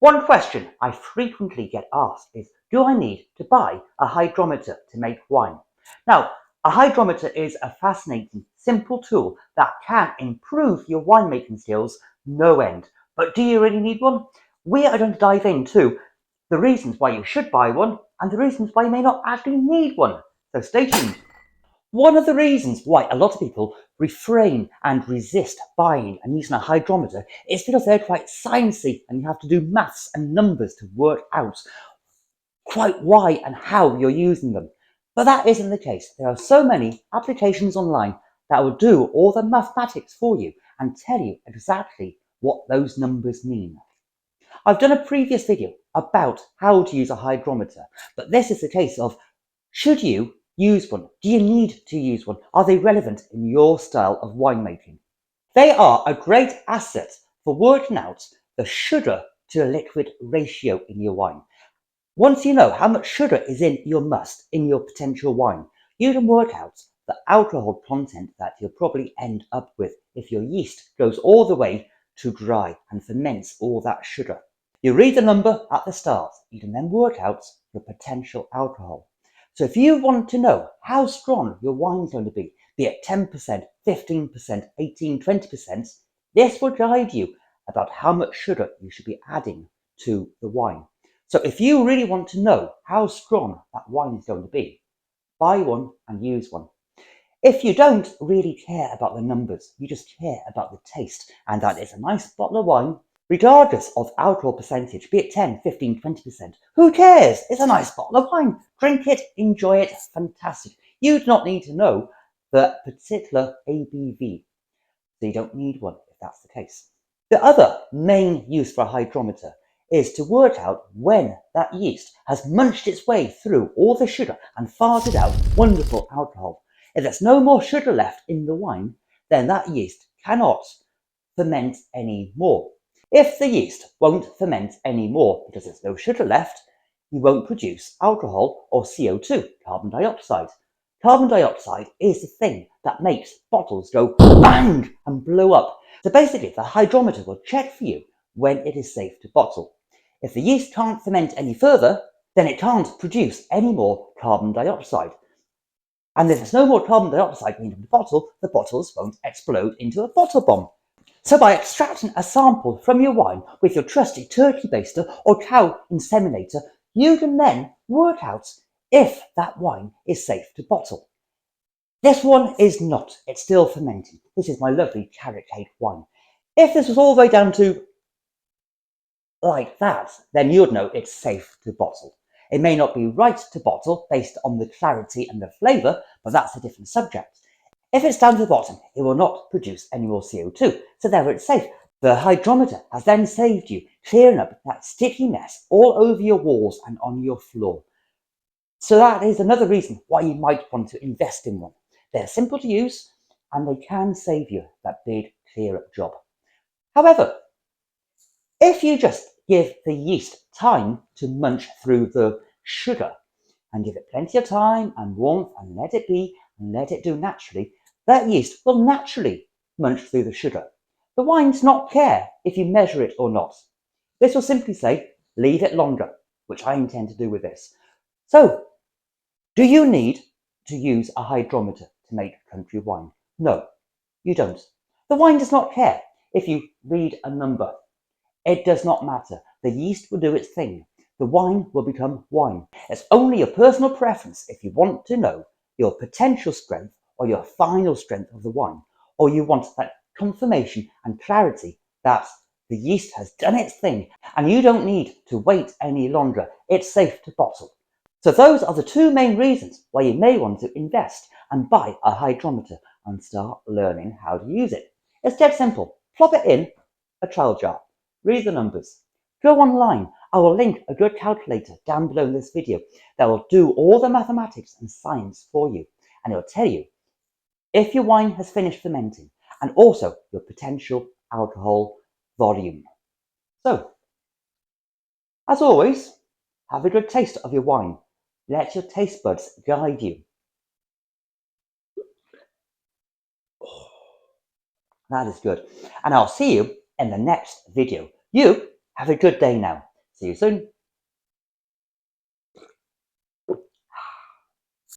One question I frequently get asked is, do I need to buy a hydrometer to make wine? Now, a hydrometer is a fascinating, simple tool that can improve your winemaking skills no end. But do you really need one? We are going to dive into the reasons why you should buy one and the reasons why you may not actually need one. So stay tuned. One of the reasons why a lot of people refrain and resist buying and using a hydrometer is because they're quite sciencey and you have to do maths and numbers to work out quite why and how you're using them. But that isn't the case. There are so many applications online that will do all the mathematics for you and tell you exactly what those numbers mean. I've done a previous video about how to use a hydrometer, but this is the case of, should you use one? Do you need to use one? Are they relevant in your style of winemaking? They are a great asset for working out the sugar to liquid ratio in your wine. Once you know how much sugar is in your must, in your potential wine, you can work out the alcohol content that you'll probably end up with if your yeast goes all the way to dry and ferments all that sugar. You read the number at the start, you can then work out your potential alcohol. So if you want to know how strong your wine is going to be it 10%, 15%, 18, 20%, this will guide you about how much sugar you should be adding to the wine. So if you really want to know how strong that wine is going to be, buy one and use one. If you don't really care about the numbers, you just care about the taste, and that is a nice bottle of wine, regardless of alcohol percentage, be it 10, 15, 20%, who cares? It's a nice bottle of wine. Drink it, enjoy it, fantastic. You do not need to know the particular ABV, so you don't need one if that's the case. The other main use for a hydrometer is to work out when that yeast has munched its way through all the sugar and farted out wonderful alcohol. If there's no more sugar left in the wine, then that yeast cannot ferment anymore. If the yeast won't ferment anymore because there's no sugar left, you won't produce alcohol or CO2, carbon dioxide. Carbon dioxide is the thing that makes bottles go bang and blow up. So basically, the hydrometer will check for you when it is safe to bottle. If the yeast can't ferment any further, then it can't produce any more carbon dioxide. And if there's no more carbon dioxide in the bottles won't explode into a bottle bomb. So by extracting a sample from your wine with your trusty turkey baster or cow inseminator, you can then work out if that wine is safe to bottle. This one is not, it's still fermenting. This is my lovely carrot cake wine. If this was all the way down to like that, then you'd know it's safe to bottle. It may not be right to bottle based on the clarity and the flavour, but that's a different subject. If it's down to the bottom, it will not produce any more CO2, so there it's safe. The hydrometer has then saved you clearing up that sticky mess all over your walls and on your floor. So that is another reason why you might want to invest in one. They're simple to use and they can save you that big clear up job. However, if you just give the yeast time to munch through the sugar and give it plenty of time and warmth and let it be and let it do naturally, that yeast will naturally munch through the sugar. The wine does not care if you measure it or not. This will simply say, leave it longer, which I intend to do with this. So, do you need to use a hydrometer to make country wine? No, you don't. The wine does not care if you read a number. It does not matter. The yeast will do its thing. The wine will become wine. It's only your personal preference if you want to know your potential strength or your final strength of the wine, or you want that confirmation and clarity that the yeast has done its thing and you don't need to wait any longer. It's safe to bottle. So those are the two main reasons why you may want to invest and buy a hydrometer and start learning how to use it. It's dead simple. Plop it in a trial jar. Read the numbers. Go online. I will link a good calculator down below in this video that will do all the mathematics and science for you. And it will tell you if your wine has finished fermenting and also your potential alcohol volume. So, as always, have a good taste of your wine. Let your taste buds guide you. Oh, that is good. And I'll see you in the next video. You have a good day now. See you soon.